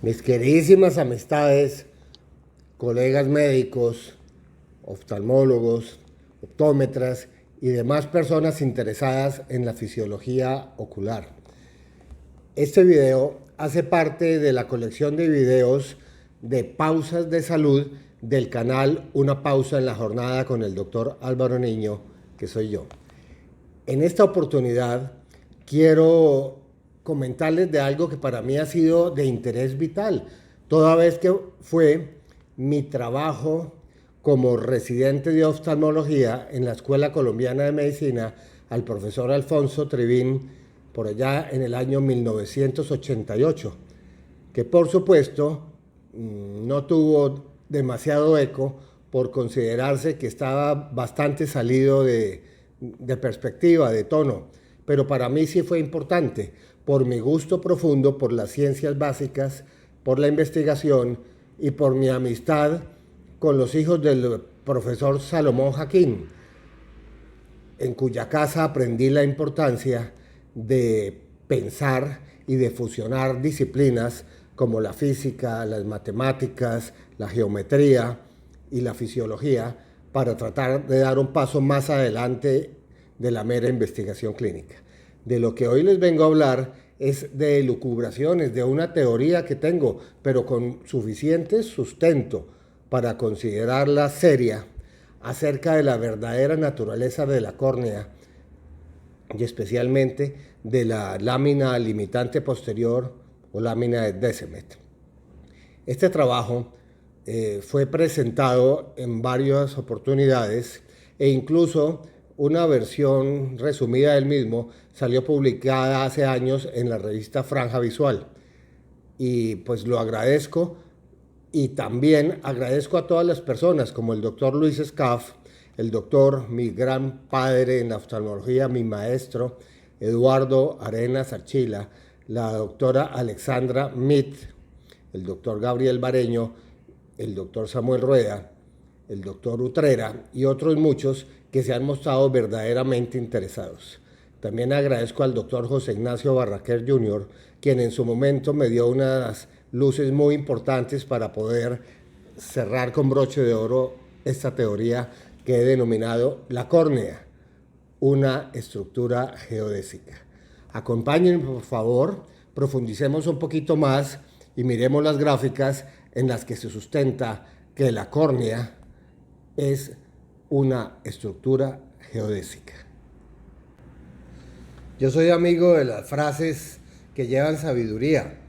Mis queridísimas amistades, colegas médicos, oftalmólogos, optómetras y demás personas interesadas en la fisiología ocular. Este video hace parte de la colección de videos de pausas de salud del canal Una Pausa en la Jornada con el doctor Álvaro Niño, que soy yo. En esta oportunidad quiero comentarles de algo que para mí ha sido de interés vital, toda vez que fue mi trabajo como residente de oftalmología en la Escuela Colombiana de Medicina al profesor Alfonso Trivín por allá en el año 1988, que por supuesto no tuvo demasiado eco por considerarse que estaba bastante salido de perspectiva, de tono, pero para mí sí fue importante por mi gusto profundo por las ciencias básicas, por la investigación y por mi amistad con los hijos del profesor Salomón Jaquín, en cuya casa aprendí la importancia de pensar y de fusionar disciplinas como la física, las matemáticas, la geometría y la fisiología para tratar de dar un paso más adelante de la mera investigación clínica. De lo que hoy les vengo a hablar es de elucubraciones, de una teoría que tengo, pero con suficiente sustento para considerarla seria, acerca de la verdadera naturaleza de la córnea y especialmente de la lámina limitante posterior o lámina de Descemet. Este trabajo fue presentado en varias oportunidades e incluso una versión resumida del mismo salió publicada hace años en la revista Franja Visual. Y pues lo agradezco y también agradezco a todas las personas como el doctor Luis Scaff, el doctor, mi gran padre en la oftalmología, mi maestro, Eduardo Arenas Archila, la doctora Alexandra Mit, el doctor Gabriel Bareño, el doctor Samuel Rueda, el doctor Utrera y otros muchos que se han mostrado verdaderamente interesados. También agradezco al doctor José Ignacio Barraquer Jr., quien en su momento me dio unas luces muy importantes para poder cerrar con broche de oro esta teoría que he denominado la córnea, una estructura geodésica. Acompáñenme, por favor, profundicemos un poquito más y miremos las gráficas en las que se sustenta que la córnea es una estructura geodésica. Yo soy amigo de las frases que llevan sabiduría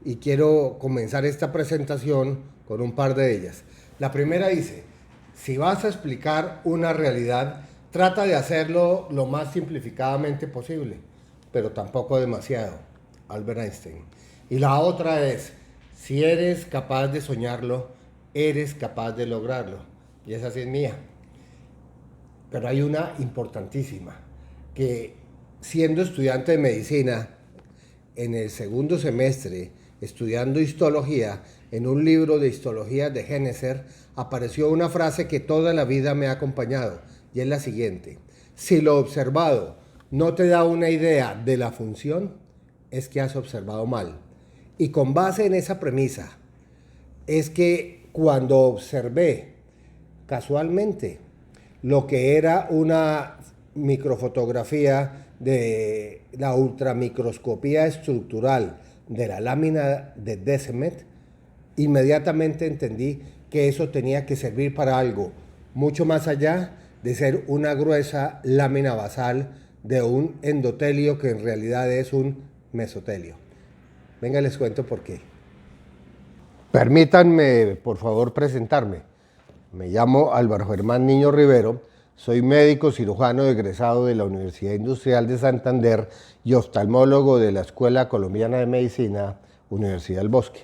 y quiero comenzar esta presentación con un par de ellas. La primera dice: si vas a explicar una realidad, trata de hacerlo lo más simplificadamente posible, pero tampoco demasiado. Albert Einstein. Y la otra es: si eres capaz de soñarlo, eres capaz de lograrlo. Y esa sí es mía. Pero hay una importantísima, que siendo estudiante de medicina, en el segundo semestre, estudiando histología, en un libro de histología de Henneser, apareció una frase que toda la vida me ha acompañado, y es la siguiente: si lo observado no te da una idea de la función, es que has observado mal. Y con base en esa premisa, es que cuando observé casualmente lo que era una microfotografía de la ultramicroscopía estructural de la lámina de Descemet, inmediatamente entendí que eso tenía que servir para algo mucho más allá de ser una gruesa lámina basal de un endotelio que en realidad es un mesotelio. Venga, les cuento por qué. Permítanme, por favor, presentarme. Me llamo Álvaro Germán Niño Rivero, soy médico cirujano egresado de la Universidad Industrial de Santander y oftalmólogo de la Escuela Colombiana de Medicina, Universidad del Bosque.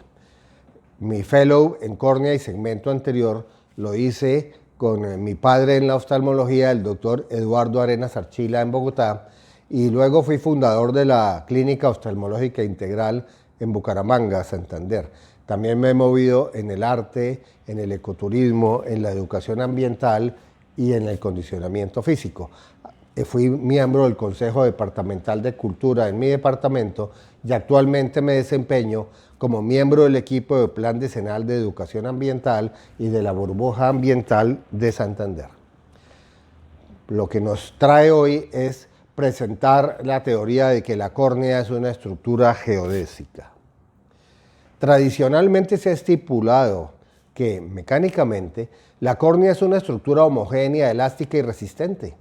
Mi fellow en córnea y segmento anterior lo hice con mi padre en la oftalmología, el doctor Eduardo Arenas Archila en Bogotá, y luego fui fundador de la Clínica Oftalmológica Integral en Bucaramanga, Santander. También me he movido en el arte, en el ecoturismo, en la educación ambiental y en el condicionamiento físico. Fui miembro del Consejo Departamental de Cultura en mi departamento y actualmente me desempeño como miembro del equipo del Plan Decenal de Educación Ambiental y de la Burbuja Ambiental de Santander. Lo que nos trae hoy es presentar la teoría de que la córnea es una estructura geodésica. Tradicionalmente se ha estipulado que, mecánicamente, la córnea es una estructura homogénea, elástica y resistente,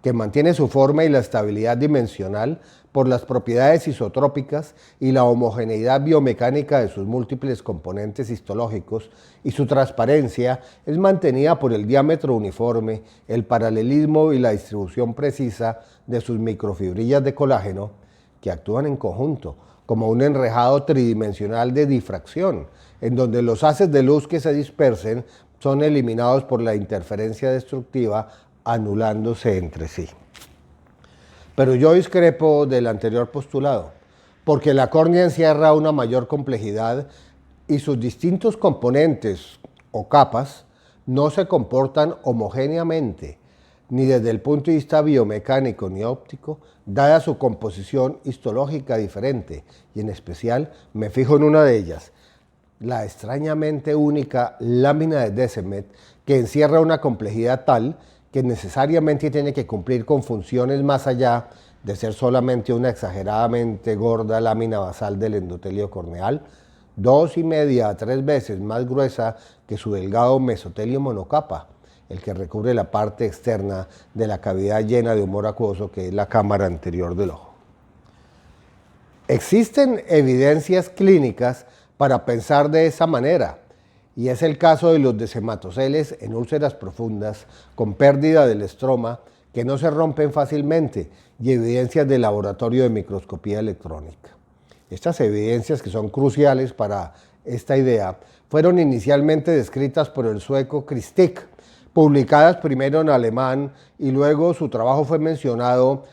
que mantiene su forma y la estabilidad dimensional por las propiedades isotrópicas y la homogeneidad biomecánica de sus múltiples componentes histológicos, y su transparencia es mantenida por el diámetro uniforme, el paralelismo y la distribución precisa de sus microfibrillas de colágeno, que actúan en conjunto como un enrejado tridimensional de difracción, en donde los haces de luz que se dispersen son eliminados por la interferencia destructiva, anulándose entre sí. Pero yo discrepo del anterior postulado, porque la córnea encierra una mayor complejidad y sus distintos componentes o capas no se comportan homogéneamente, ni desde el punto de vista biomecánico ni óptico, dada su composición histológica diferente, y en especial me fijo en una de ellas, la extrañamente única lámina de Descemet, que encierra una complejidad tal que necesariamente tiene que cumplir con funciones más allá de ser solamente una exageradamente gorda lámina basal del endotelio corneal, 2,5 a 3 veces más gruesa que su delgado mesotelio monocapa, el que recubre la parte externa de la cavidad llena de humor acuoso que es la cámara anterior del ojo. Existen evidencias clínicas para pensar de esa manera, y es el caso de los descematoceles en úlceras profundas con pérdida del estroma que no se rompen fácilmente, y evidencias de laboratorio de microscopía electrónica. Estas evidencias, que son cruciales para esta idea, fueron inicialmente descritas por el sueco Christik, publicadas primero en alemán y luego su trabajo fue mencionado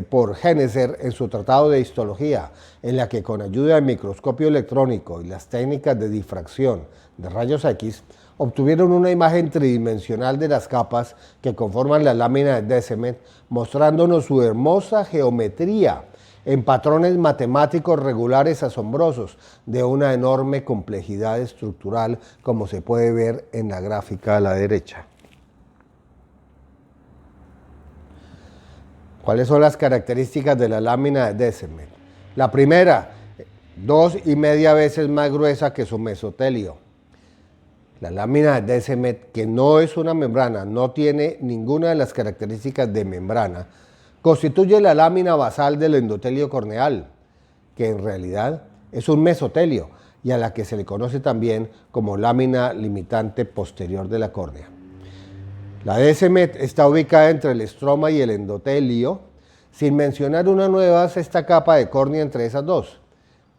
por Henneser en su tratado de histología, en la que con ayuda del microscopio electrónico y las técnicas de difracción de rayos X, obtuvieron una imagen tridimensional de las capas que conforman la lámina de Descemet, mostrándonos su hermosa geometría en patrones matemáticos regulares asombrosos de una enorme complejidad estructural, como se puede ver en la gráfica a la derecha. ¿Cuáles son las características de la lámina de Descemet? La primera, 2,5 veces más gruesa que su mesotelio. La lámina de Descemet, que no es una membrana, no tiene ninguna de las características de membrana, constituye la lámina basal del endotelio corneal, que en realidad es un mesotelio y a la que se le conoce también como lámina limitante posterior de la córnea. La Descemet está ubicada entre el estroma y el endotelio, sin mencionar una nueva sexta capa de córnea entre esas dos.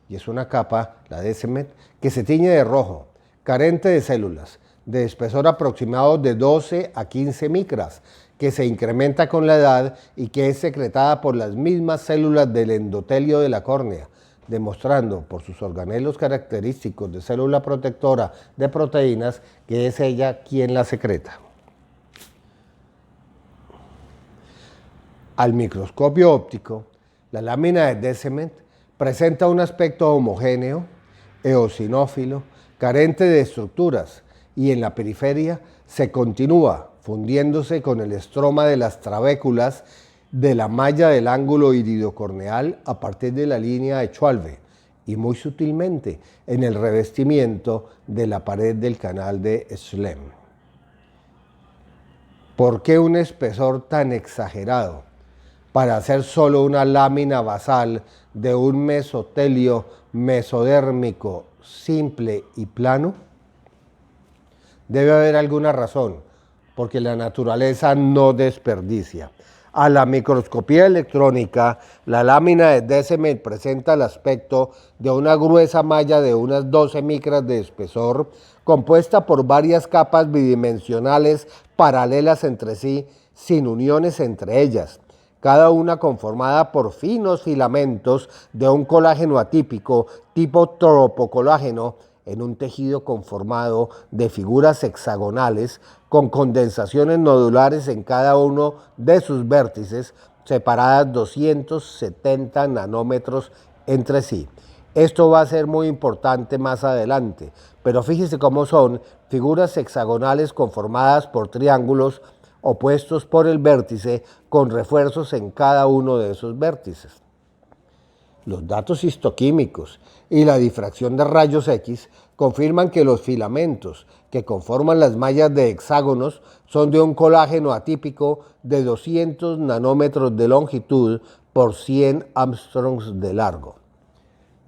Y es una capa, la Descemet, que se tiñe de rojo, carente de células, de espesor aproximado de 12 a 15 micras, que se incrementa con la edad y que es secretada por las mismas células del endotelio de la córnea, demostrando por sus organelos característicos de célula protectora de proteínas que es ella quien la secreta. Al microscopio óptico, la lámina de Descemet presenta un aspecto homogéneo, eosinófilo, carente de estructuras, y en la periferia se continúa fundiéndose con el estroma de las trabéculas de la malla del ángulo iridocorneal a partir de la línea de Schwalbe y muy sutilmente en el revestimiento de la pared del canal de Schlemm. ¿Por qué un espesor tan exagerado para hacer solo una lámina basal de un mesotelio mesodérmico simple y plano? Debe haber alguna razón, porque la naturaleza no desperdicia. A la microscopía electrónica, la lámina de Descemet presenta el aspecto de una gruesa malla de unas 12 micras de espesor, compuesta por varias capas bidimensionales paralelas entre sí, sin uniones entre ellas, cada una conformada por finos filamentos de un colágeno atípico tipo tropocolágeno en un tejido conformado de figuras hexagonales con condensaciones nodulares en cada uno de sus vértices, separadas 270 nanómetros entre sí. Esto va a ser muy importante más adelante, pero fíjese cómo son figuras hexagonales conformadas por triángulos opuestos por el vértice con refuerzos en cada uno de esos vértices. Los datos histoquímicos y la difracción de rayos X confirman que los filamentos que conforman las mallas de hexágonos son de un colágeno atípico de 200 nanómetros de longitud por 100 Armstrongs de largo.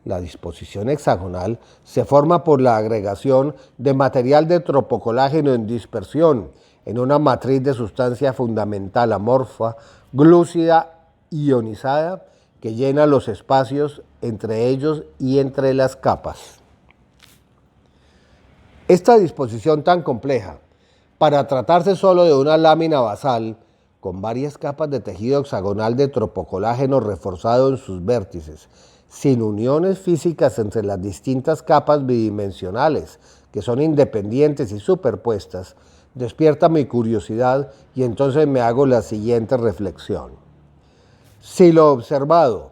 La disposición hexagonal se forma por la agregación de material de tropocolágeno en dispersión en una matriz de sustancia fundamental amorfa, glúcida, ionizada, que llena los espacios entre ellos y entre las capas. Esta disposición tan compleja, para tratarse solo de una lámina basal, con varias capas de tejido hexagonal de tropocolágeno reforzado en sus vértices, sin uniones físicas entre las distintas capas bidimensionales, que son independientes y superpuestas, despierta mi curiosidad y entonces me hago la siguiente reflexión. Si lo observado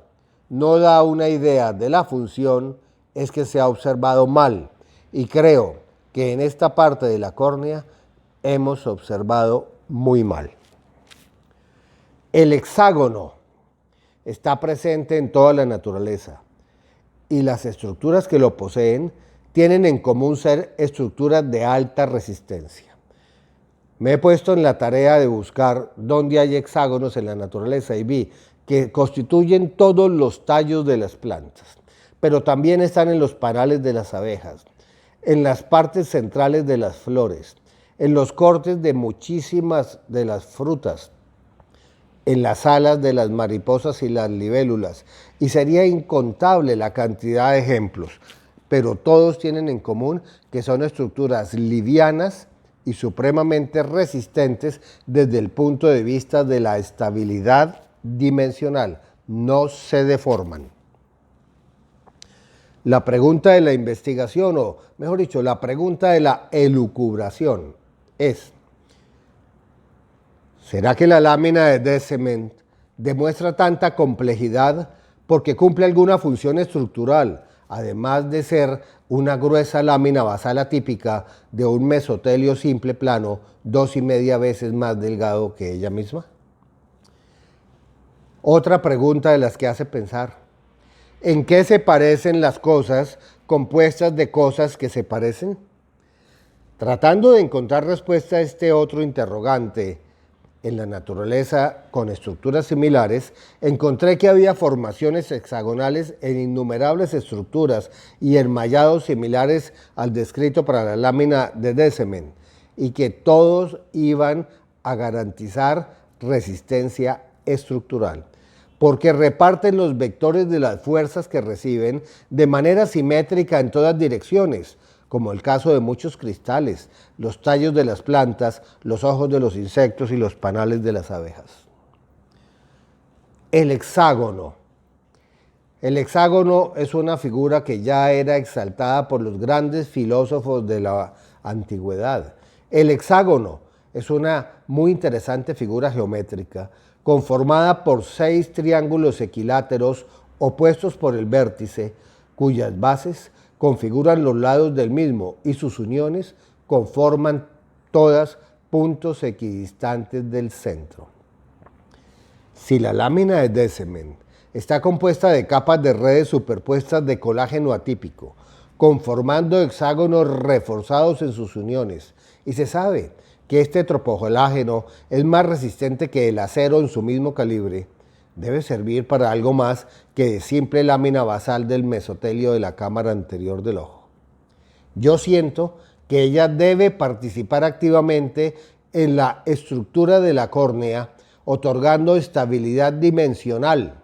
no da una idea de la función, es que se ha observado mal, y creo que en esta parte de la córnea hemos observado muy mal. El hexágono está presente en toda la naturaleza y las estructuras que lo poseen tienen en común ser estructuras de alta resistencia. Me he puesto en la tarea de buscar dónde hay hexágonos en la naturaleza y vi que constituyen todos los tallos de las plantas, pero también están en los panales de las abejas, en las partes centrales de las flores, en los cortes de muchísimas de las frutas, en las alas de las mariposas y las libélulas, y sería incontable la cantidad de ejemplos, pero todos tienen en común que son estructuras livianas y supremamente resistentes desde el punto de vista de la estabilidad dimensional, no se deforman. La pregunta de la investigación, o mejor dicho, la pregunta de la elucubración es: ¿será que la lámina de Descemet demuestra tanta complejidad porque cumple alguna función estructural, además de ser una gruesa lámina basal atípica de un mesotelio simple plano 2,5 veces más delgado que ella misma? Otra pregunta de las que hace pensar: ¿en qué se parecen las cosas compuestas de cosas que se parecen? Tratando de encontrar respuesta a este otro interrogante en la naturaleza con estructuras similares, encontré que había formaciones hexagonales en innumerables estructuras y enmallados similares al descrito para la lámina de Descemet, y que todos iban a garantizar resistencia estructural, porque reparten los vectores de las fuerzas que reciben de manera simétrica en todas direcciones, como el caso de muchos cristales, los tallos de las plantas, los ojos de los insectos y los panales de las abejas. El hexágono. El hexágono es una figura que ya era exaltada por los grandes filósofos de la antigüedad. El hexágono es una muy interesante figura geométrica conformada por 6 triángulos equiláteros opuestos por el vértice, cuyas bases configuran los lados del mismo y sus uniones conforman todas puntos equidistantes del centro. Si la lámina de Descemet está compuesta de capas de redes superpuestas de colágeno atípico, conformando hexágonos reforzados en sus uniones, y se sabe que este tropocolágeno es más resistente que el acero en su mismo calibre, debe servir para algo más que de simple lámina basal del mesotelio de la cámara anterior del ojo. Yo siento que ella debe participar activamente en la estructura de la córnea, otorgando estabilidad dimensional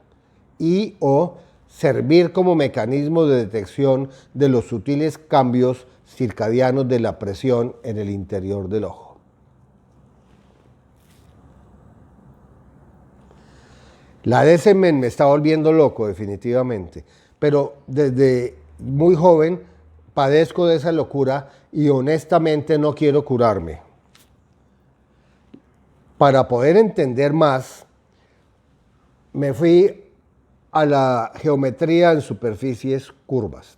y o servir como mecanismo de detección de los sutiles cambios circadianos de la presión en el interior del ojo. La Descemet me está volviendo loco definitivamente, pero desde muy joven padezco de esa locura y honestamente no quiero curarme. Para poder entender más, me fui a la geometría en superficies curvas.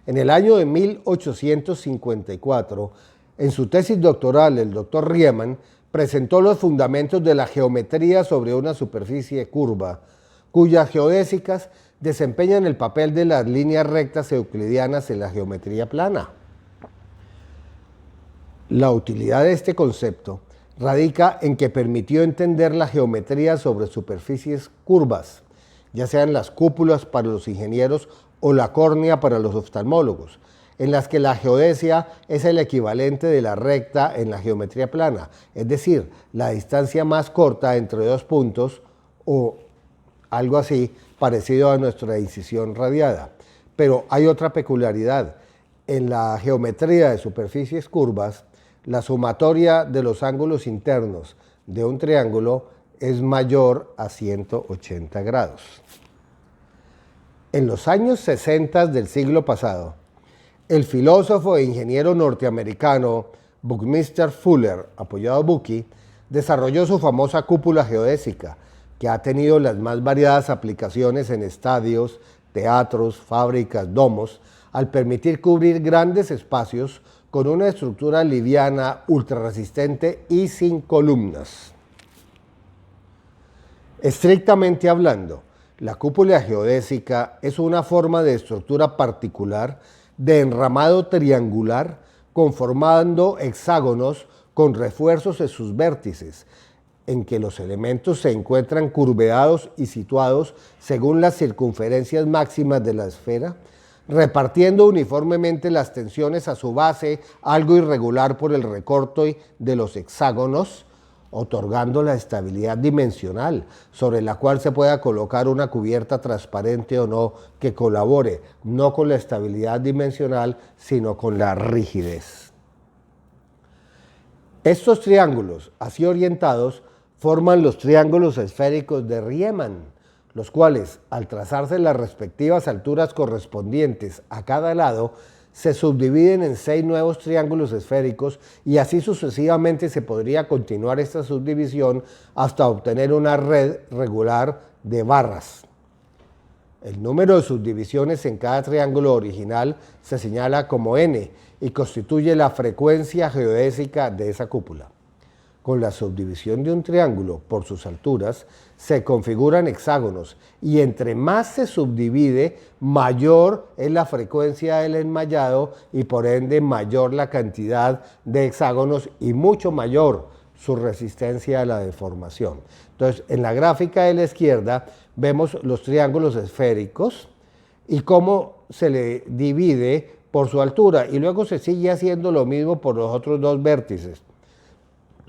En el año de 1854, en su tesis doctoral, el doctor Riemann presentó los fundamentos de la geometría sobre una superficie curva, cuyas geodésicas desempeñan el papel de las líneas rectas euclidianas en la geometría plana. La utilidad de este concepto radica en que permitió entender la geometría sobre superficies curvas, ya sean las cúpulas para los ingenieros o la córnea para los oftalmólogos, en las que la geodesia es el equivalente de la recta en la geometría plana, es decir, la distancia más corta entre dos puntos o algo así parecido a nuestra incisión radiada. Pero hay otra peculiaridad. En la geometría de superficies curvas, la sumatoria de los ángulos internos de un triángulo es mayor a 180 grados. En los años 60 del siglo pasado, el filósofo e ingeniero norteamericano Buckminster Fuller, apoyado Bucky, desarrolló su famosa cúpula geodésica, que ha tenido las más variadas aplicaciones en estadios, teatros, fábricas, domos, al permitir cubrir grandes espacios con una estructura liviana, ultrarresistente y sin columnas. Estrictamente hablando, la cúpula geodésica es una forma de estructura particular de enramado triangular conformando hexágonos con refuerzos en sus vértices, en que los elementos se encuentran curveados y situados según las circunferencias máximas de la esfera, repartiendo uniformemente las tensiones a su base, algo irregular por el recorte de los hexágonos, otorgando la estabilidad dimensional sobre la cual se pueda colocar una cubierta transparente o no que colabore no con la estabilidad dimensional, sino con la rigidez. Estos triángulos, así orientados, forman los triángulos esféricos de Riemann, los cuales, al trazarse las respectivas alturas correspondientes a cada lado, se subdividen en 6 nuevos triángulos esféricos y así sucesivamente se podría continuar esta subdivisión hasta obtener una red regular de barras. El número de subdivisiones en cada triángulo original se señala como n y constituye la frecuencia geodésica de esa cúpula. Con la subdivisión de un triángulo por sus alturas se configuran hexágonos y entre más se subdivide, mayor es la frecuencia del enmayado y por ende mayor la cantidad de hexágonos y mucho mayor su resistencia a la deformación. Entonces, en la gráfica de la izquierda vemos los triángulos esféricos y cómo se le divide por su altura y luego se sigue haciendo lo mismo por los otros dos vértices.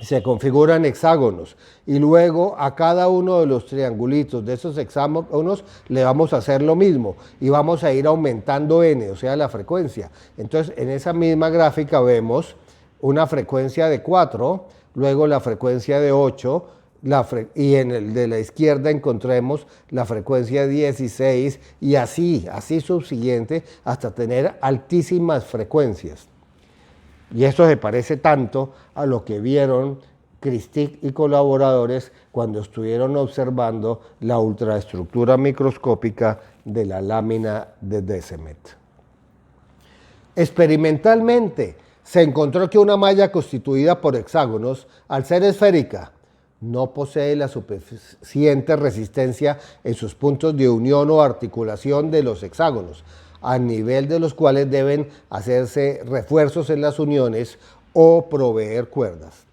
Se configuran hexágonos y luego a cada uno de los triangulitos de esos hexágonos le vamos a hacer lo mismo y vamos a ir aumentando n, o sea, la frecuencia. Entonces, en esa misma gráfica vemos una frecuencia de 4, luego la frecuencia de 8, y en el de la izquierda encontremos la frecuencia de 16 y así subsiguiente hasta tener altísimas frecuencias. Y esto se parece tanto a lo que vieron Christic y colaboradores cuando estuvieron observando la ultraestructura microscópica de la lámina de Descemet. Experimentalmente, se encontró que una malla constituida por hexágonos, al ser esférica, no posee la suficiente resistencia en sus puntos de unión o articulación de los hexágonos, a nivel de los cuales deben hacerse refuerzos en las uniones o proveer cuerdas.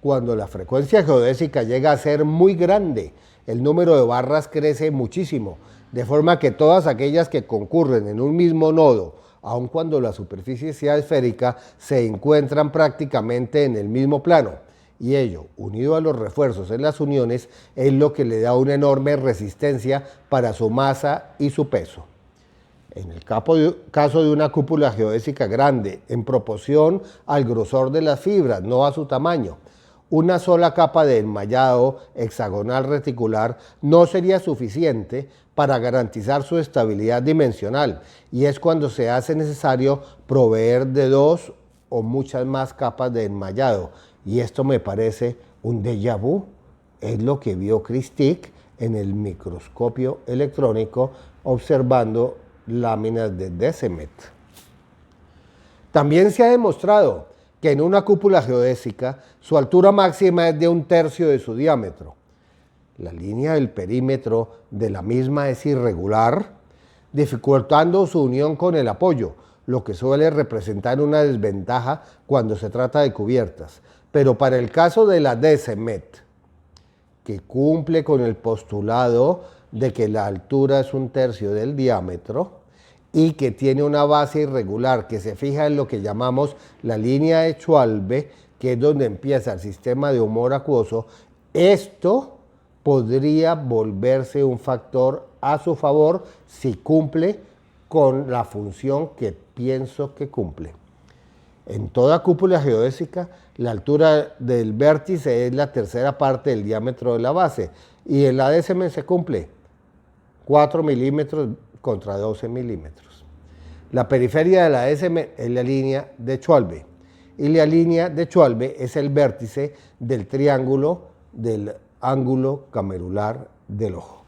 Cuando la frecuencia geodésica llega a ser muy grande, el número de barras crece muchísimo, de forma que todas aquellas que concurren en un mismo nodo, aun cuando la superficie sea esférica, se encuentran prácticamente en el mismo plano. Y ello, unido a los refuerzos en las uniones, es lo que le da una enorme resistencia para su masa y su peso. En el caso de una cúpula geodésica grande, en proporción al grosor de las fibras, no a su tamaño, una sola capa de enmayado hexagonal reticular no sería suficiente para garantizar su estabilidad dimensional, y es cuando se hace necesario proveer de 2 o muchas más capas de enmayado, y esto me parece un déjà vu, es lo que vio Christic en el microscopio electrónico observando láminas de Descemet. También se ha demostrado que en una cúpula geodésica su altura máxima es de 1/3 de su diámetro. La línea del perímetro de la misma es irregular, dificultando su unión con el apoyo, lo que suele representar una desventaja cuando se trata de cubiertas. Pero para el caso de la Descemet, que cumple con el postulado de que la altura es 1/3 del diámetro y que tiene una base irregular que se fija en lo que llamamos la línea de Schwalbe, que es donde empieza el sistema de humor acuoso, esto podría volverse un factor a su favor si cumple con la función que pienso que cumple. En toda cúpula geodésica, la altura del vértice es la tercera parte del diámetro de la base, y en la Descemet se cumple 4 milímetros contra 12 milímetros. La periferia de la Descemet es la línea de Schwalbe, y la línea de Schwalbe es el vértice del triángulo del ángulo camerular del ojo.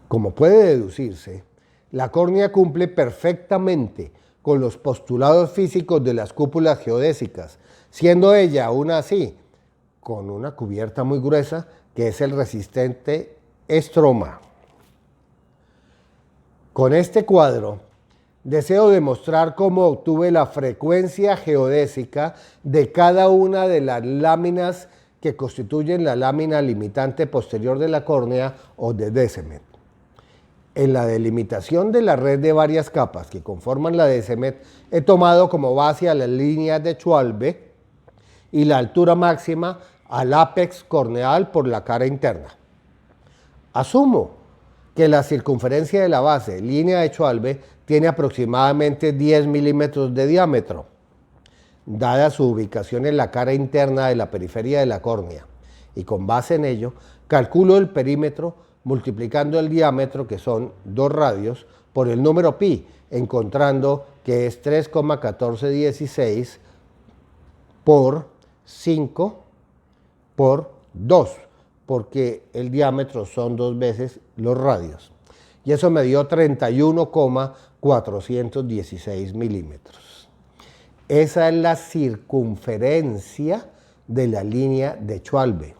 Como puede deducirse, la córnea cumple perfectamente con los postulados físicos de las cúpulas geodésicas, siendo ella aún así con una cubierta muy gruesa que es el resistente estroma. Con este cuadro deseo demostrar cómo obtuve la frecuencia geodésica de cada una de las láminas que constituyen la lámina limitante posterior de la córnea o de Descemet. En la delimitación de la red de varias capas que conforman la Descemet, he tomado como base a las líneas de Schwalbe y la altura máxima al ápex corneal por la cara interna. Asumo que la circunferencia de la base, línea de Schwalbe, tiene aproximadamente 10 milímetros de diámetro, dada su ubicación en la cara interna de la periferia de la córnea, y con base en ello, calculo el perímetro multiplicando el diámetro, que son 2 radios, por el número pi, encontrando que es 3,1416 por 5 por 2, porque el diámetro son 2 veces los radios. Y eso me dio 31,416 milímetros. Esa es la circunferencia de la línea de Schwalbe.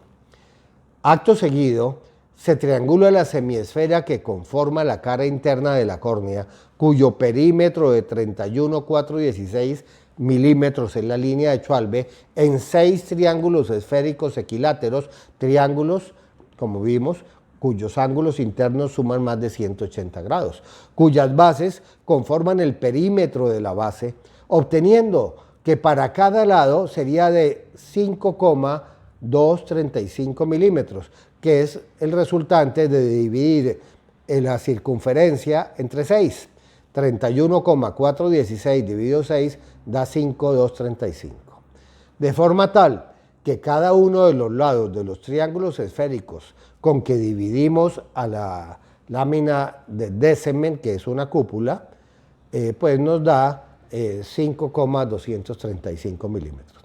Acto seguido, se triangula la semiesfera que conforma la cara interna de la córnea, cuyo perímetro de 31,416 milímetros en la línea de Schwalbe, en 6 triángulos esféricos equiláteros, triángulos, como vimos, cuyos ángulos internos suman más de 180 grados, cuyas bases conforman el perímetro de la base, obteniendo que para cada lado sería de 5,235 milímetros, que es el resultante de dividir la circunferencia entre 6. 31,416 dividido 6 da 5,235. De forma tal que cada uno de los lados de los triángulos esféricos con que dividimos a la lámina de Descemet, que es una cúpula, pues nos da 5,235 milímetros.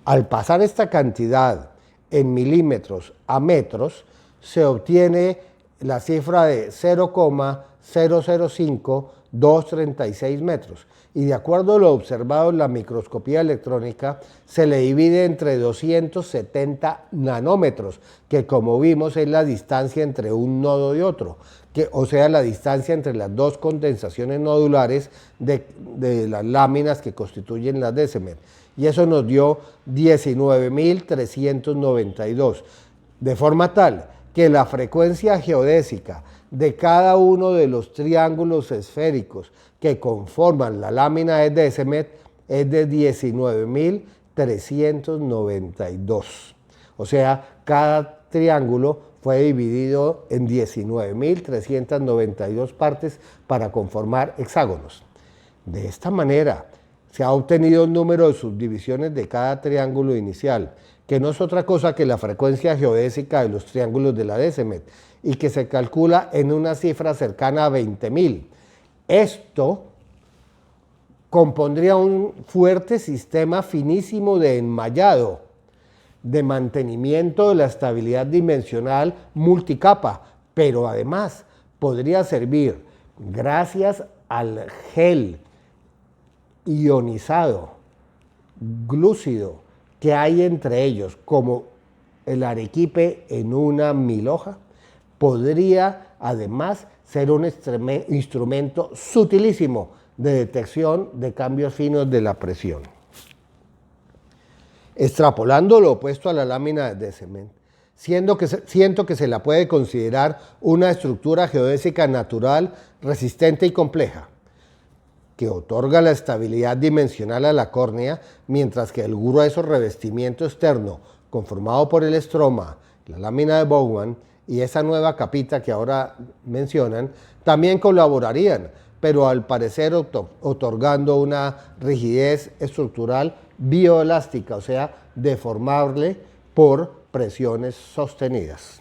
Al pasar esta cantidad en milímetros a metros, se obtiene la cifra de 0,005236 metros, y de acuerdo a lo observado en la microscopía electrónica, se le divide entre 270 nanómetros, que como vimos es la distancia entre un nodo y otro, o sea, la distancia entre las dos condensaciones nodulares de las láminas que constituyen la Descemet. Y eso nos dio 19.392, de forma tal que la frecuencia geodésica de cada uno de los triángulos esféricos que conforman la lámina de Descemet es de 19.392. O sea, cada triángulo fue dividido en 19.392 partes para conformar hexágonos. De esta manera, se ha obtenido un número de subdivisiones de cada triángulo inicial, que no es otra cosa que la frecuencia geodésica de los triángulos de la Descemet, y que se calcula en una cifra cercana a 20.000. Esto compondría un fuerte sistema finísimo de enmayado, de mantenimiento de la estabilidad dimensional multicapa, pero además podría servir, gracias al gel ionizado glúcido que hay entre ellos, como el arequipe en una milhoja, podría además ser un instrumento sutilísimo de detección de cambios finos de la presión. Extrapolando lo opuesto a la lámina de Descemet, siento que se la puede considerar una estructura geodésica natural, resistente y compleja, que otorga la estabilidad dimensional a la córnea, mientras que el grueso revestimiento externo, conformado por el estroma, la lámina de Bowman y esa nueva capita que ahora mencionan, también colaborarían, pero al parecer otorgando una rigidez estructural bioelástica, o sea, deformable por presiones sostenidas.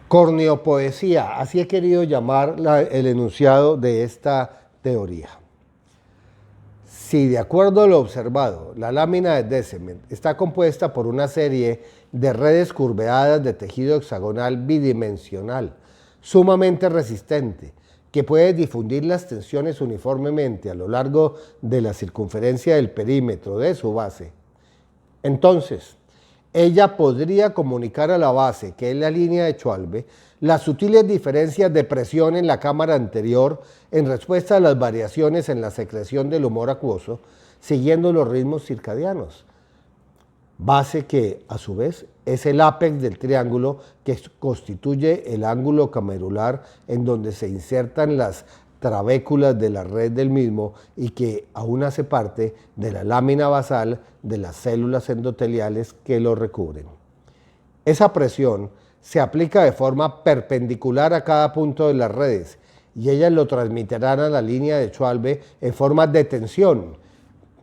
Corneopoesía, así he querido llamar el enunciado de esta teoría. Si de acuerdo a lo observado, la lámina de Descemet está compuesta por una serie de redes curveadas de tejido hexagonal bidimensional, sumamente resistente, que puede difundir las tensiones uniformemente a lo largo de la circunferencia del perímetro de su base, entonces ella podría comunicar a la base, que es la línea de Schwalbe, las sutiles diferencias de presión en la cámara anterior en respuesta a las variaciones en la secreción del humor acuoso, siguiendo los ritmos circadianos. Base que, a su vez, es el ápex del triángulo que constituye el ángulo camerular en donde se insertan las trabéculas de la red del mismo y que aún hace parte de la lámina basal de las células endoteliales que lo recubren. Esa presión se aplica de forma perpendicular a cada punto de las redes y ellas lo transmitirán a la línea de Schwalbe en forma de tensión,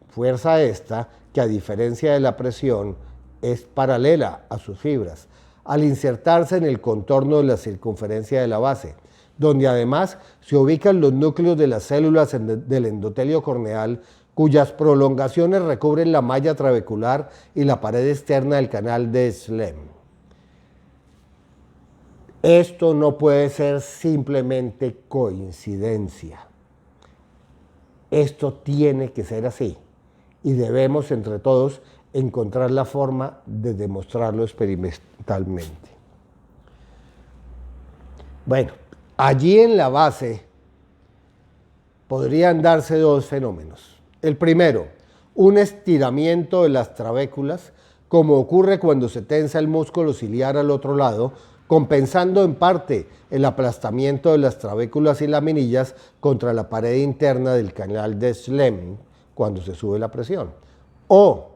fuerza esta que a diferencia de la presión es paralela a sus fibras, al insertarse en el contorno de la circunferencia de la base, donde además se ubican los núcleos de las células del endotelio corneal, cuyas prolongaciones recubren la malla trabecular y la pared externa del canal de Schlemm. Esto no puede ser simplemente coincidencia. Esto tiene que ser así y debemos entre todos encontrar la forma de demostrarlo experimentalmente. Bueno, allí en la base podrían darse dos fenómenos. El primero, un estiramiento de las trabéculas, como ocurre cuando se tensa el músculo ciliar al otro lado, compensando en parte el aplastamiento de las trabéculas y laminillas contra la pared interna del canal de Schlemm cuando se sube la presión. O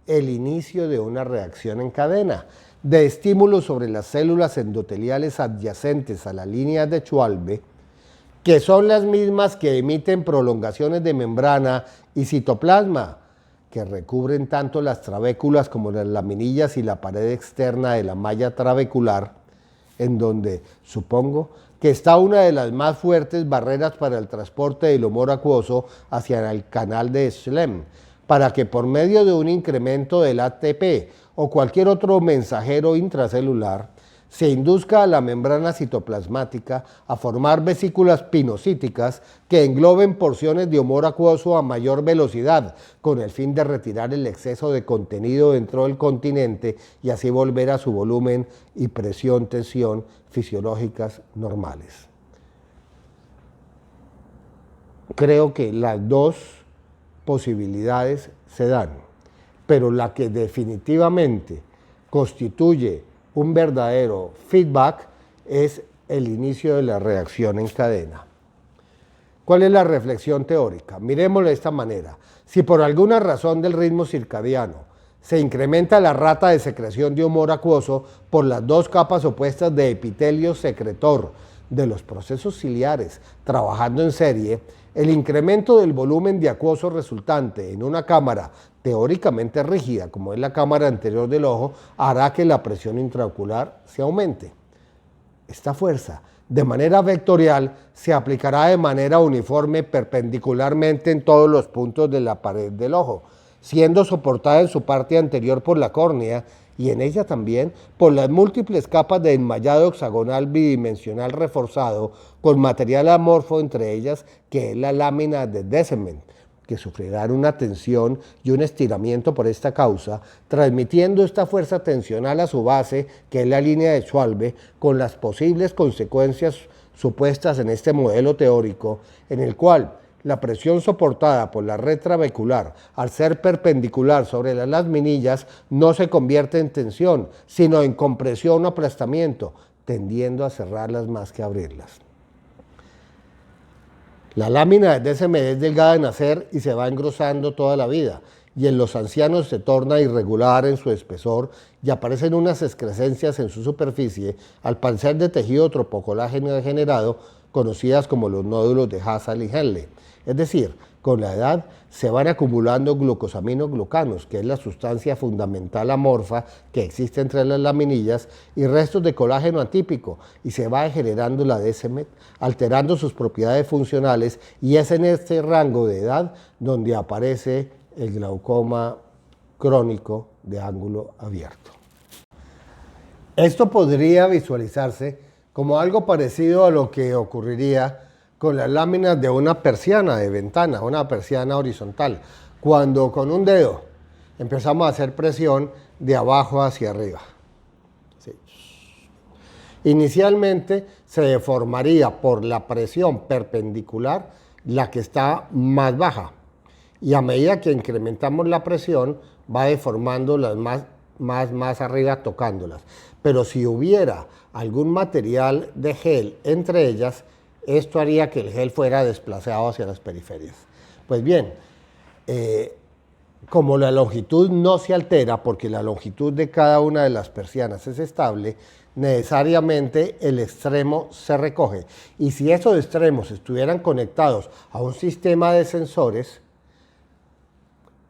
el inicio de una reacción en cadena de estímulos sobre las células endoteliales adyacentes a la línea de Schwalbe, que son las mismas que emiten prolongaciones de membrana y citoplasma, que recubren tanto las trabéculas como las laminillas y la pared externa de la malla trabecular, en donde supongo que está una de las más fuertes barreras para el transporte del humor acuoso hacia el canal de Schlemm, para que por medio de un incremento del ATP o cualquier otro mensajero intracelular se induzca a la membrana citoplasmática a formar vesículas pinocíticas que engloben porciones de humor acuoso a mayor velocidad, con el fin de retirar el exceso de contenido dentro del continente y así volver a su volumen y presión-tensión fisiológicas normales. Creo que las dos posibilidades se dan, pero la que definitivamente constituye un verdadero feedback es el inicio de la reacción en cadena. ¿Cuál es la reflexión teórica? Mirémoslo de esta manera. Si por alguna razón del ritmo circadiano se incrementa la rata de secreción de humor acuoso por las dos capas opuestas de epitelio secretor de los procesos ciliares trabajando en serie, el incremento del volumen de acuoso resultante en una cámara teóricamente rígida, como es la cámara anterior del ojo, hará que la presión intraocular se aumente. Esta fuerza, de manera vectorial, se aplicará de manera uniforme perpendicularmente en todos los puntos de la pared del ojo, siendo soportada en su parte anterior por la córnea y en ella también por las múltiples capas de enmayado hexagonal bidimensional reforzado con material amorfo, entre ellas que es la lámina de Descemet, que sufrirán una tensión y un estiramiento por esta causa, transmitiendo esta fuerza tensional a su base, que es la línea de Schwalbe, con las posibles consecuencias supuestas en este modelo teórico, en el cual la presión soportada por la red trabecular, al ser perpendicular sobre las laminillas, no se convierte en tensión, sino en compresión o aplastamiento, tendiendo a cerrarlas más que abrirlas. La lámina de Descemet es delgada en nacer y se va engrosando toda la vida, y en los ancianos se torna irregular en su espesor y aparecen unas excrescencias en su superficie, al parecer de tejido tropocolágeno degenerado, conocidas como los nódulos de Hassall y Henle. Es decir, con la edad se van acumulando glucosaminoglucanos, que es la sustancia fundamental amorfa que existe entre las laminillas, y restos de colágeno atípico, y se va generando la Descemet, alterando sus propiedades funcionales, y es en este rango de edad donde aparece el glaucoma crónico de ángulo abierto. Esto podría visualizarse como algo parecido a lo que ocurriría con las láminas de una persiana de ventana, una persiana horizontal, cuando con un dedo empezamos a hacer presión de abajo hacia arriba. Sí. Inicialmente se deformaría por la presión perpendicular la que está más baja, y a medida que incrementamos la presión va deformando las más arriba, tocándolas. Pero si hubiera algún material de gel entre ellas, esto haría que el gel fuera desplazado hacia las periferias. Pues bien, como la longitud no se altera, porque la longitud de cada una de las persianas es estable, necesariamente el extremo se recoge. Y si esos extremos estuvieran conectados a un sistema de sensores,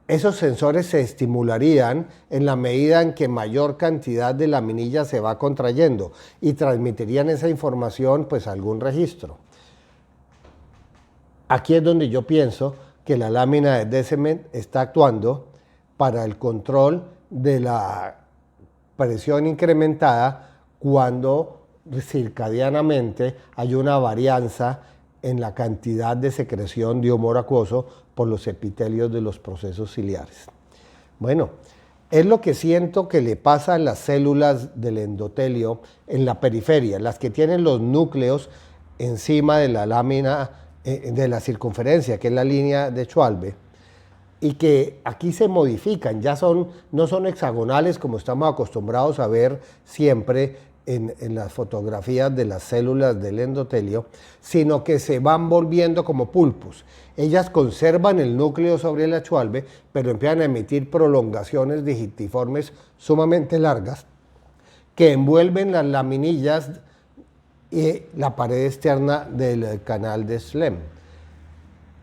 esos sensores se estimularían en la medida en que mayor cantidad de laminilla se va contrayendo y transmitirían esa información pues a algún registro. Aquí es donde yo pienso que la lámina de Descemet está actuando para el control de la presión incrementada cuando circadianamente hay una varianza en la cantidad de secreción de humor acuoso por los epitelios de los procesos ciliares. Bueno, es lo que siento que le pasa a las células del endotelio en la periferia, las que tienen los núcleos encima de la lámina de la circunferencia, que es la línea de Schwalbe, y que aquí se modifican, no son hexagonales como estamos acostumbrados a ver siempre en las fotografías de las células del endotelio, sino que se van volviendo como pulpos. Ellas conservan el núcleo sobre la Schwalbe, pero empiezan a emitir prolongaciones digitiformes sumamente largas que envuelven las laminillas y la pared externa del canal de Schlemm.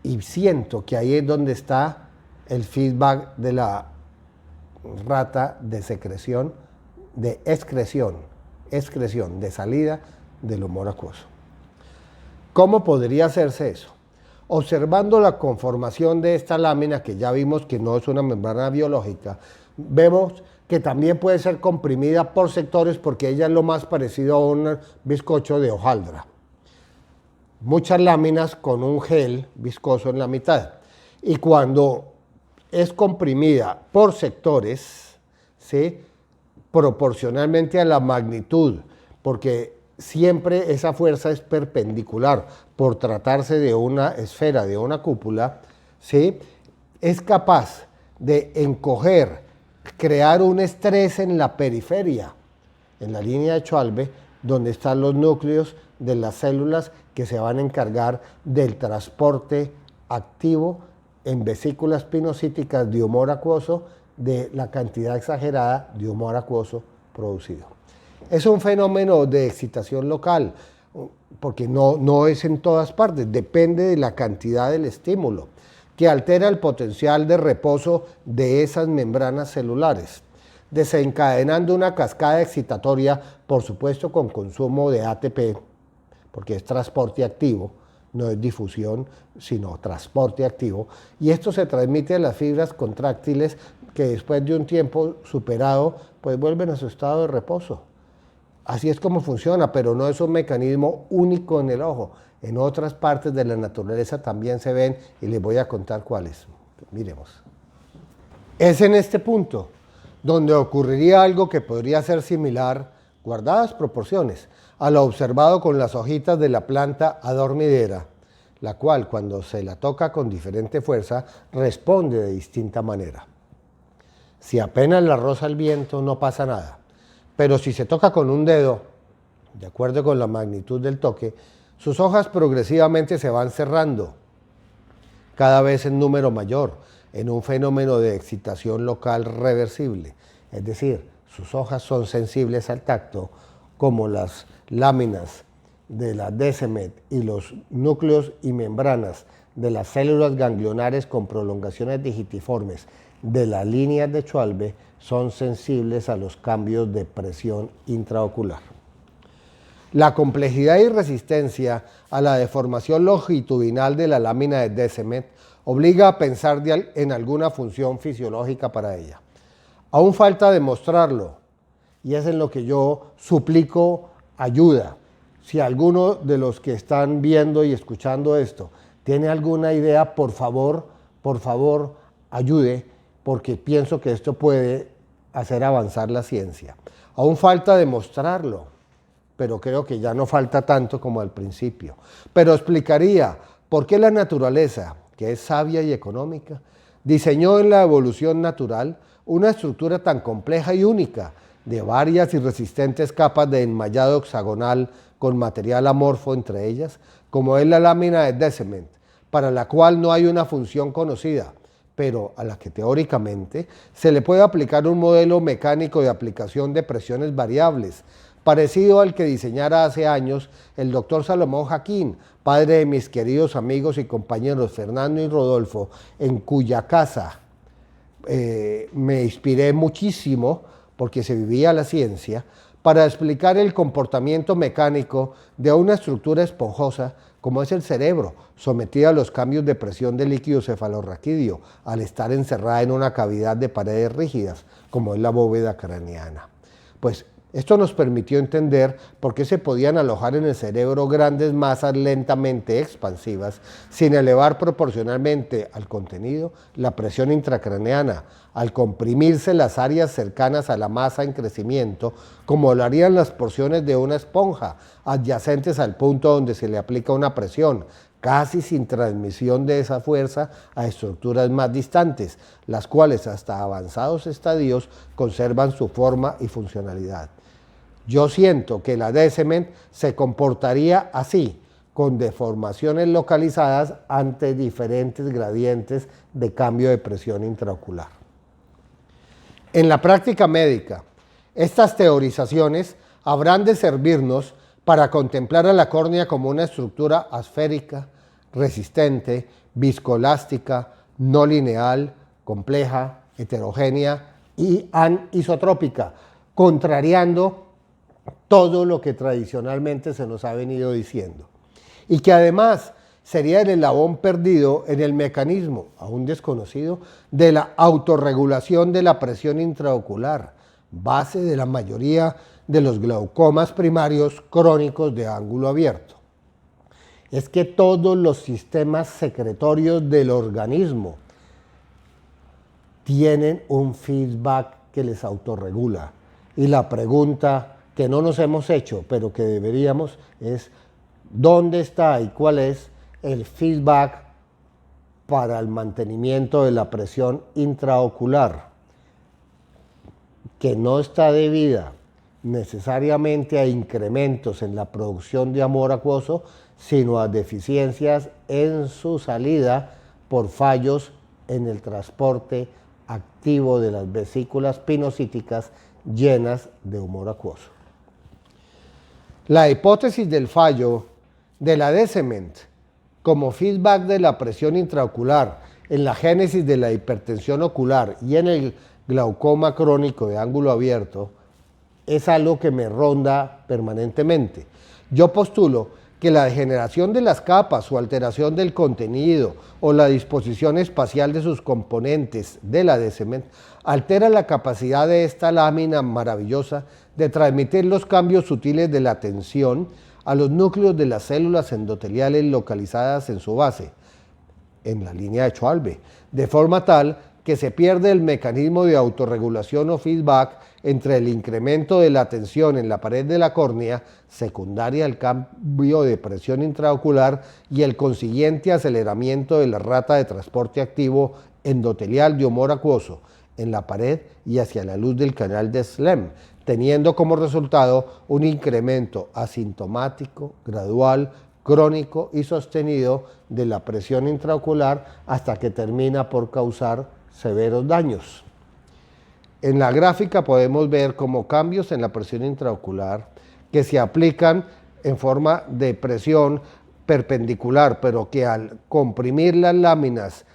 Y siento que ahí es donde está el feedback de la rata de secreción, de excreción, de salida del humor acuoso. ¿Cómo podría hacerse eso? Observando la conformación de esta lámina, que ya vimos que no es una membrana biológica, vemos que también puede ser comprimida por sectores porque ella es lo más parecido a un bizcocho de hojaldra. Muchas láminas con un gel viscoso en la mitad. Y cuando es comprimida por sectores, ¿sí?, proporcionalmente a la magnitud, porque siempre esa fuerza es perpendicular por tratarse de una esfera, de una cúpula, ¿sí?, es capaz de encoger, crear un estrés en la periferia, en la línea de Schwalbe, donde están los núcleos de las células que se van a encargar del transporte activo en vesículas pinocíticas de humor acuoso de la cantidad exagerada de humor acuoso producido. Es un fenómeno de excitación local, porque no es en todas partes, depende de la cantidad del estímulo, que altera el potencial de reposo de esas membranas celulares, desencadenando una cascada excitatoria, por supuesto con consumo de ATP, porque es transporte activo, no es difusión, sino transporte activo, y esto se transmite a las fibras contráctiles que después de un tiempo superado, pues vuelven a su estado de reposo. Así es como funciona, pero no es un mecanismo único en el ojo. En otras partes de la naturaleza también se ven y les voy a contar cuáles. Miremos. Es en este punto donde ocurriría algo que podría ser similar, guardadas proporciones, a lo observado con las hojitas de la planta adormidera, la cual cuando se la toca con diferente fuerza responde de distinta manera. Si apenas la roza el viento no pasa nada, pero si se toca con un dedo, de acuerdo con la magnitud del toque, sus hojas progresivamente se van cerrando, cada vez en número mayor, en un fenómeno de excitación local reversible. Es decir, sus hojas son sensibles al tacto, como las láminas de la Descemet y los núcleos y membranas de las células ganglionares con prolongaciones digitiformes de las líneas de Schwalbe son sensibles a los cambios de presión intraocular. La complejidad y resistencia a la deformación longitudinal de la lámina de Descemet obliga a pensar en alguna función fisiológica para ella. Aún falta demostrarlo, y es en lo que yo suplico ayuda. Si alguno de los que están viendo y escuchando esto tiene alguna idea, por favor, ayude, porque pienso que esto puede hacer avanzar la ciencia. Aún falta demostrarlo, pero creo que ya no falta tanto como al principio. Pero explicaría por qué la naturaleza, que es sabia y económica, diseñó en la evolución natural una estructura tan compleja y única, de varias y resistentes capas de enmayado hexagonal con material amorfo entre ellas, como es la lámina de Descemet, para la cual no hay una función conocida, pero a la que teóricamente se le puede aplicar un modelo mecánico de aplicación de presiones variables, parecido al que diseñara hace años el doctor Salomón Jaquín, padre de mis queridos amigos y compañeros Fernando y Rodolfo, en cuya casa me inspiré muchísimo, porque se vivía la ciencia, para explicar el comportamiento mecánico de una estructura esponjosa como es el cerebro, sometida a los cambios de presión del líquido cefalorraquídeo, al estar encerrada en una cavidad de paredes rígidas, como es la bóveda craneana. Pues esto nos permitió entender por qué se podían alojar en el cerebro grandes masas lentamente expansivas sin elevar proporcionalmente al contenido la presión intracraneana, al comprimirse las áreas cercanas a la masa en crecimiento, como lo harían las porciones de una esponja, adyacentes al punto donde se le aplica una presión, casi sin transmisión de esa fuerza a estructuras más distantes, las cuales hasta avanzados estadios conservan su forma y funcionalidad. Yo siento que la Descemet se comportaría así, con deformaciones localizadas ante diferentes gradientes de cambio de presión intraocular. En la práctica médica, estas teorizaciones habrán de servirnos para contemplar a la córnea como una estructura asférica, resistente, viscoelástica, no lineal, compleja, heterogénea y anisotrópica, contrariando todo lo que tradicionalmente se nos ha venido diciendo. Y que además sería el eslabón perdido en el mecanismo, aún desconocido, de la autorregulación de la presión intraocular, base de la mayoría de los glaucomas primarios crónicos de ángulo abierto. Es que todos los sistemas secretorios del organismo tienen un feedback que les autorregula. Y la pregunta que no nos hemos hecho, pero que deberíamos, es ¿dónde está y cuál es el feedback para el mantenimiento de la presión intraocular? Que no está debida necesariamente a incrementos en la producción de humor acuoso, sino a deficiencias en su salida por fallos en el transporte activo de las vesículas pinocíticas llenas de humor acuoso. La hipótesis del fallo de la Descemet como feedback de la presión intraocular en la génesis de la hipertensión ocular y en el glaucoma crónico de ángulo abierto es algo que me ronda permanentemente. Yo postulo que la degeneración de las capas o alteración del contenido o la disposición espacial de sus componentes de la de-cement altera la capacidad de esta lámina maravillosa de transmitir los cambios sutiles de la tensión a los núcleos de las células endoteliales localizadas en su base, en la línea de Schwalbe, de forma tal que se pierde el mecanismo de autorregulación o feedback entre el incremento de la tensión en la pared de la córnea, secundaria al cambio de presión intraocular, y el consiguiente aceleramiento de la rata de transporte activo endotelial de humor acuoso en la pared y hacia la luz del canal de Schlemm, teniendo como resultado un incremento asintomático, gradual, crónico y sostenido de la presión intraocular hasta que termina por causar severos daños. En la gráfica podemos ver como cambios en la presión intraocular que se aplican en forma de presión perpendicular, pero que al comprimir las láminas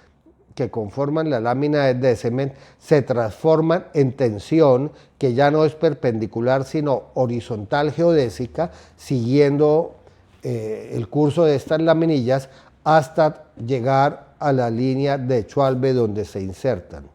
que conforman la lámina de de-cement se transforman en tensión que ya no es perpendicular sino horizontal geodésica, siguiendo el curso de estas laminillas hasta llegar a la línea de Schwalbe donde se insertan.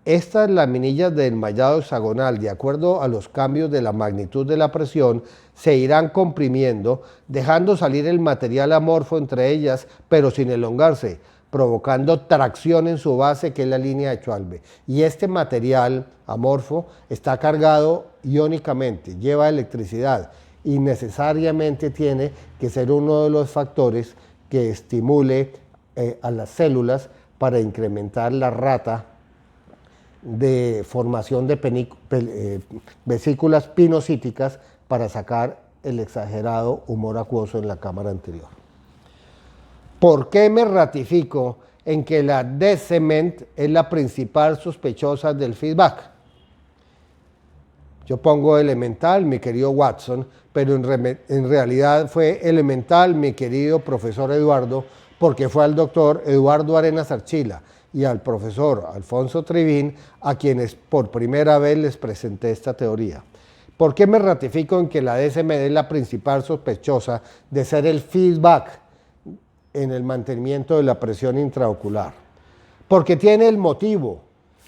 Estas laminillas de enmayado hexagonal, de acuerdo a los cambios de la magnitud de la presión, se irán comprimiendo, dejando salir el material amorfo entre ellas, pero sin elongarse, provocando tracción en su base, que es la línea de Schwalbe. Y este material amorfo está cargado iónicamente, lleva electricidad y necesariamente tiene que ser uno de los factores que estimule a las células para incrementar la rata de formación de vesículas pinocíticas para sacar el exagerado humor acuoso en la cámara anterior. ¿Por qué me ratifico en que la de-cement es la principal sospechosa del feedback? Yo pongo elemental, mi querido Watson, pero en realidad fue elemental, mi querido profesor Eduardo, porque fue al doctor Eduardo Arenas Archila y al profesor Alfonso Trivín a quienes por primera vez les presenté esta teoría. ¿Por qué me ratifico en que la de-cement es la principal sospechosa de ser el feedback en el mantenimiento de la presión intraocular? Porque tiene el motivo,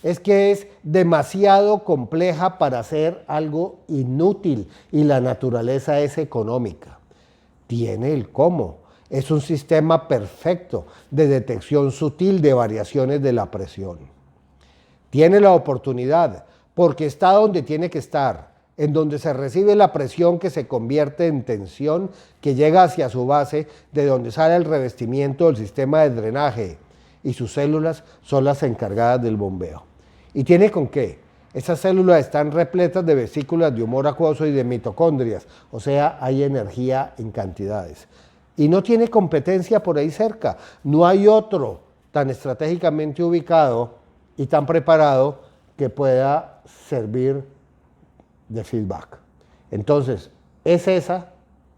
es que es demasiado compleja para ser algo inútil y la naturaleza es económica. Tiene el cómo, es un sistema perfecto de detección sutil de variaciones de la presión. Tiene la oportunidad porque está donde tiene que estar, en donde se recibe la presión que se convierte en tensión que llega hacia su base, de donde sale el revestimiento del sistema de drenaje, y sus células son las encargadas del bombeo. ¿Y tiene con qué? Esas células están repletas de vesículas de humor acuoso y de mitocondrias, o sea, hay energía en cantidades. Y no tiene competencia por ahí cerca, no hay otro tan estratégicamente ubicado y tan preparado que pueda servir de feedback. Entonces, ¿es esa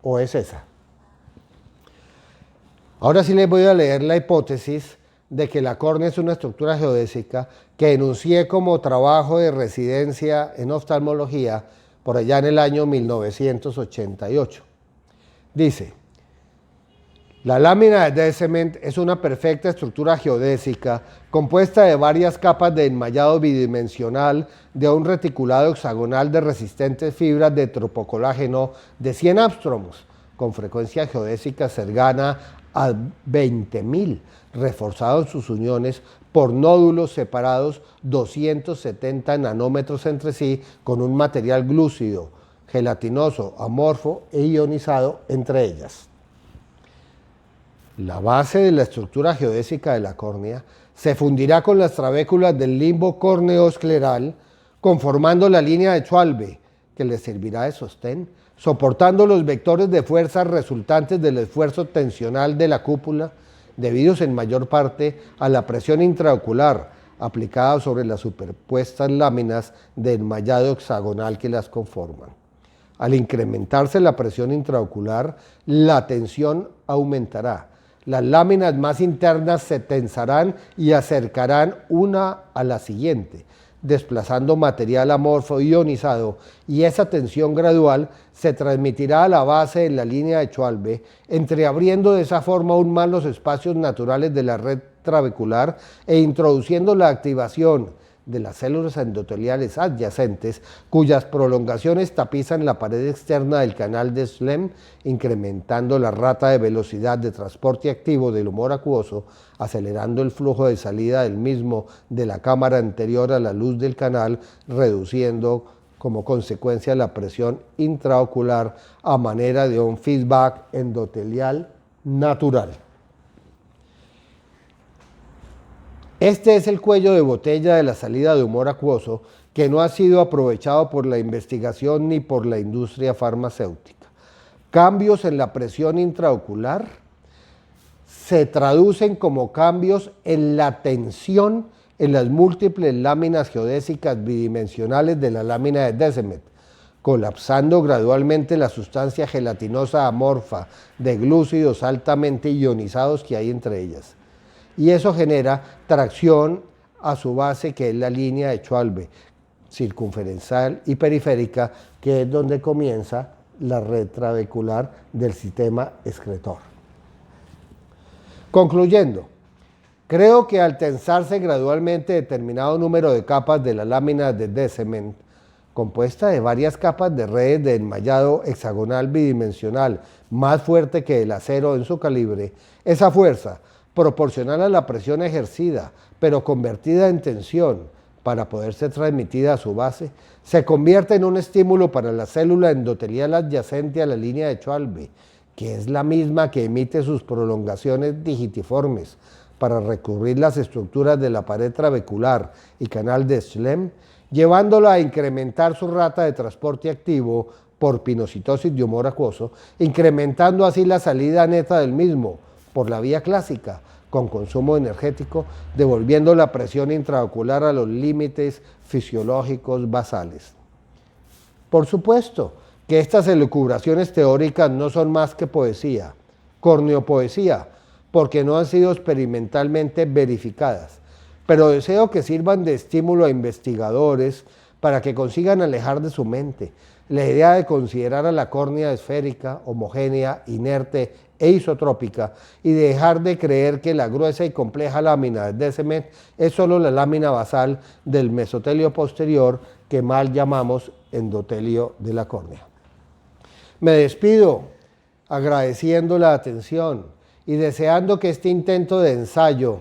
o es esa? Ahora sí les voy a leer la hipótesis de que la córnea es una estructura geodésica que enuncié como trabajo de residencia en oftalmología por allá en el año 1988. Dice: la lámina de de-cement es una perfecta estructura geodésica compuesta de varias capas de enmayado bidimensional de un reticulado hexagonal de resistentes fibras de tropocolágeno de 100 angstroms, con frecuencia geodésica cercana a 20.000, reforzado en sus uniones por nódulos separados 270 nanómetros entre sí, con un material glúcido, gelatinoso, amorfo e ionizado entre ellas. La base de la estructura geodésica de la córnea se fundirá con las trabéculas del limbo córneo-escleral, conformando la línea de Schwalbe, que le servirá de sostén, soportando los vectores de fuerza resultantes del esfuerzo tensional de la cúpula, debidos en mayor parte a la presión intraocular aplicada sobre las superpuestas láminas de enmayado hexagonal que las conforman. Al incrementarse la presión intraocular, la tensión aumentará. Las láminas más internas se tensarán y acercarán una a la siguiente, desplazando material amorfo ionizado, y esa tensión gradual se transmitirá a la base en la línea de Schwalbe, entreabriendo de esa forma aún más los espacios naturales de la red trabecular e introduciendo la activación de las células endoteliales adyacentes, cuyas prolongaciones tapizan la pared externa del canal de Schlemm, incrementando la rata de velocidad de transporte activo del humor acuoso, acelerando el flujo de salida del mismo de la cámara anterior a la luz del canal, reduciendo como consecuencia la presión intraocular a manera de un feedback endotelial natural. Este es el cuello de botella de la salida de humor acuoso que no ha sido aprovechado por la investigación ni por la industria farmacéutica. Cambios en la presión intraocular se traducen como cambios en la tensión en las múltiples láminas geodésicas bidimensionales de la lámina de Descemet, colapsando gradualmente la sustancia gelatinosa amorfa de glúcidos altamente ionizados que hay entre ellas. Y eso genera tracción a su base, que es la línea de Schwalbe, circunferencial y periférica, que es donde comienza la red trabecular del sistema excretor. Concluyendo, creo que al tensarse gradualmente determinado número de capas de la lámina de Descemet, compuesta de varias capas de redes de enmayado hexagonal bidimensional más fuerte que el acero en su calibre, esa fuerza, proporcional a la presión ejercida, pero convertida en tensión para poder ser transmitida a su base, se convierte en un estímulo para la célula endotelial adyacente a la línea de Schwalbe, que es la misma que emite sus prolongaciones digitiformes para recubrir las estructuras de la pared trabecular y canal de Schlemm, llevándola a incrementar su rata de transporte activo por pinocitosis de humor acuoso, incrementando así la salida neta del mismo por la vía clásica, con consumo energético, devolviendo la presión intraocular a los límites fisiológicos basales. Por supuesto que estas elucubraciones teóricas no son más que poesía, corneopoesía, porque no han sido experimentalmente verificadas, pero deseo que sirvan de estímulo a investigadores para que consigan alejar de su mente la idea de considerar a la córnea esférica, homogénea, inerte e isotrópica, y dejar de creer que la gruesa y compleja lámina de Descemet es solo la lámina basal del mesotelio posterior que mal llamamos endotelio de la córnea. Me despido agradeciendo la atención y deseando que este intento de ensayo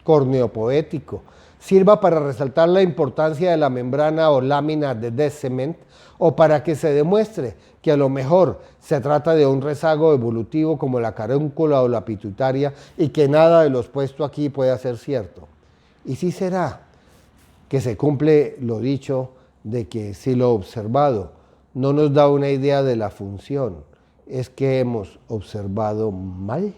corneopoético sirva para resaltar la importancia de la membrana o lámina de Descemet, o para que se demuestre que a lo mejor se trata de un rezago evolutivo como la carúncula o la pituitaria, y que nada de lo expuesto aquí pueda ser cierto. Y sí será que se cumple lo dicho de que si lo observado no nos da una idea de la función, es que hemos observado mal.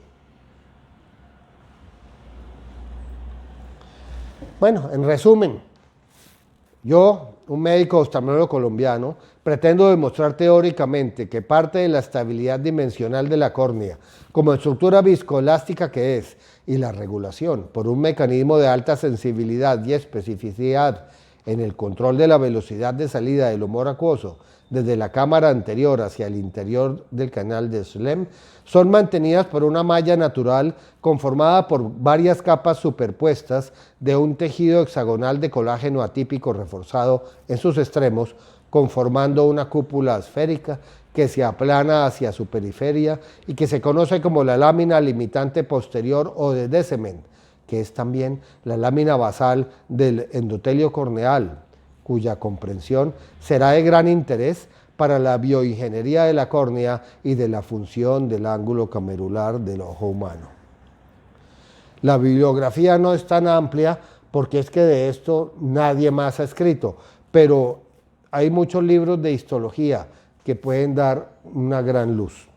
Bueno, en resumen, yo, un médico oftalmólogo colombiano, pretendo demostrar teóricamente que parte de la estabilidad dimensional de la córnea, como estructura viscoelástica que es, y la regulación por un mecanismo de alta sensibilidad y especificidad en el control de la velocidad de salida del humor acuoso desde la cámara anterior hacia el interior del canal de Schlemm, son mantenidas por una malla natural conformada por varias capas superpuestas de un tejido hexagonal de colágeno atípico reforzado en sus extremos, conformando una cúpula esférica que se aplana hacia su periferia y que se conoce como la lámina limitante posterior o de Descemet, que es también la lámina basal del endotelio corneal, cuya comprensión será de gran interés para la bioingeniería de la córnea y de la función del ángulo camerular del ojo humano. La bibliografía no es tan amplia porque es que de esto nadie más ha escrito, pero hay muchos libros de histología que pueden dar una gran luz.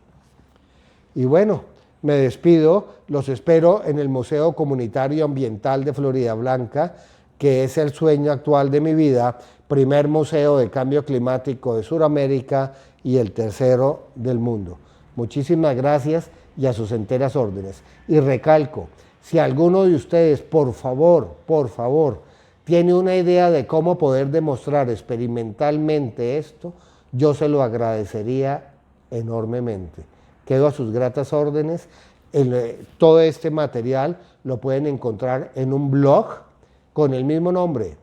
Y bueno, me despido, los espero en el Museo Comunitario Ambiental de Floridablanca, que es el sueño actual de mi vida, primer museo de cambio climático de Sudamérica y el tercero del mundo. Muchísimas gracias y a sus enteras órdenes. Y recalco, si alguno de ustedes, por favor, tiene una idea de cómo poder demostrar experimentalmente esto, yo se lo agradecería enormemente. Quedo a sus gratas órdenes. Todo este material lo pueden encontrar en un blog con el mismo nombre,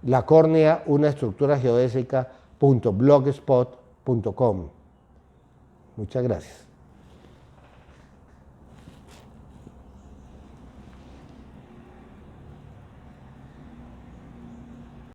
La córnea, una estructura geodésica.blogspot.com. Muchas gracias.